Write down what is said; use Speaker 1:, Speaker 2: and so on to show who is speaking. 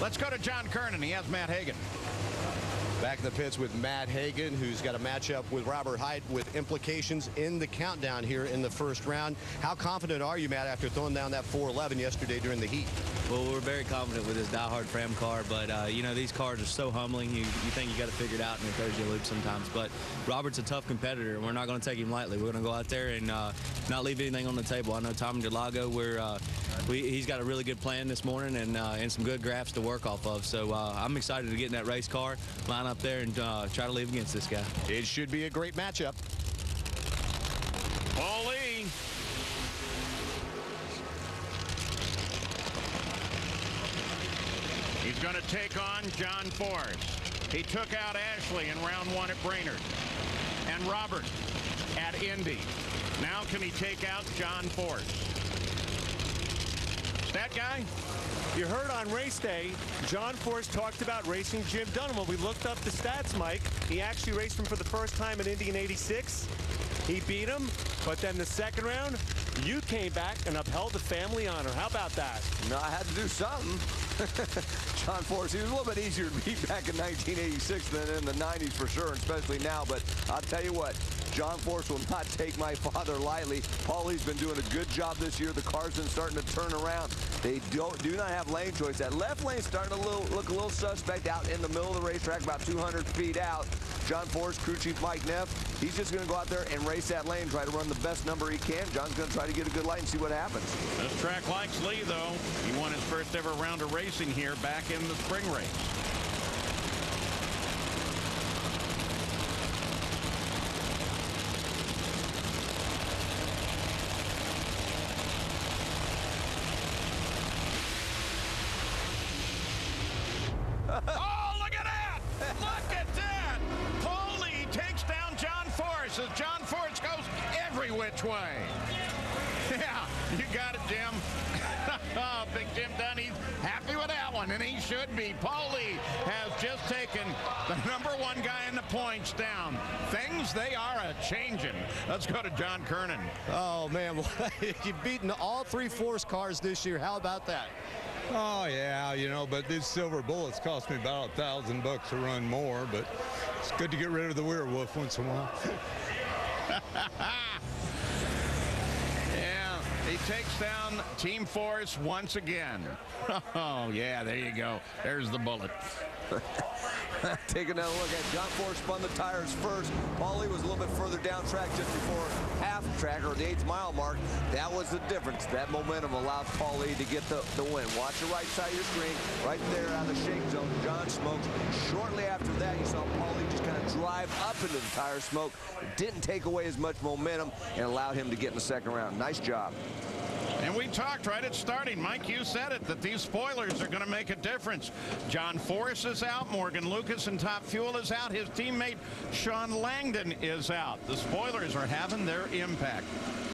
Speaker 1: Let's go to John Kernan. He has Matt Hagan.
Speaker 2: Back in the pits with Matt Hagan, who's got a matchup with Robert Hight with implications in the countdown here in the first round. How confident are you, Matt, after throwing down that 411 yesterday during the heat?
Speaker 3: Well, we're very confident with this diehard Fram car, but, you know, these cars are so humbling. You think you got to figure it out, and it throws you a loop sometimes. But Robert's a tough competitor, and we're not going to take him lightly. We're going to go out there and not leave anything on the table. I know Tom Galago, he's got a really good plan this morning and some good graphs to work off of. So I'm excited to get in that race car, line up there, and try to leave against this guy.
Speaker 2: It should be a great matchup.
Speaker 1: Paulie. He's going to take on John Force. He took out Ashley in round 1 at Brainerd and Robert at Indy. Now can he take out John Force? That guy?
Speaker 4: You heard on race day, John Force talked about racing Jim Dunham. When we looked up the stats, Mike, he actually raced him for the first time in Indy in '86. He beat him, but then the second round, you came back and upheld the family honor. How about that?
Speaker 5: No, I had to do something. John Force, he was a little bit easier to beat back in 1986 than in the 90s for sure, especially now. But I'll tell you what, John Force will not take my father lightly. Paulie's been doing a good job this year. The car's been starting to turn around. They do not have lane choice. That left lane's starting to look a little suspect out in the middle of the racetrack, about 200 feet out. John Force, crew chief Mike Neff, he's just going to go out there and race that lane, try to run the best number he can. John's going to try to get a good light and see what happens.
Speaker 1: This track likes Lee, though. He won his first ever round of racing here back in the spring race. Oh, look at that! Look at that! Paulie takes down John Force as John Force goes every which way. Yeah, you got it, Jim. Oh, Big Jim Dunn, he's happy with that one, and he should be. Paulie has just taken the #1 guy in the points down. Things, they are a-changing. Let's go to John Kernan.
Speaker 2: Oh, man, you've beaten all 3 Force cars this year. How about that?
Speaker 6: Oh, yeah, you know, but these silver bullets cost me about $1,000 to run more, but it's good to get rid of the werewolf once in a while.
Speaker 1: Yeah, he takes down Team Force once again. Oh, yeah, there you go. There's the bullet.
Speaker 5: Taking another look at John Force spun the tires first. Paulie was a little bit further down track just before half track, or the 8th mile mark. That was the difference. That momentum allowed Paulie to get the win. Watch the right side of your screen. Right there out of the shake zone, John smokes. Shortly after that, you saw Paulie just kind of drive up into the tire smoke. It didn't take away as much momentum and allowed him to get in the second round. Nice job.
Speaker 1: And we talked right at starting, Mike, you said it, that these spoilers are going to make a difference. John Force is out. Morgan Lucas and Top Fuel is out. His teammate Sean Langdon is out. The spoilers are having their impact.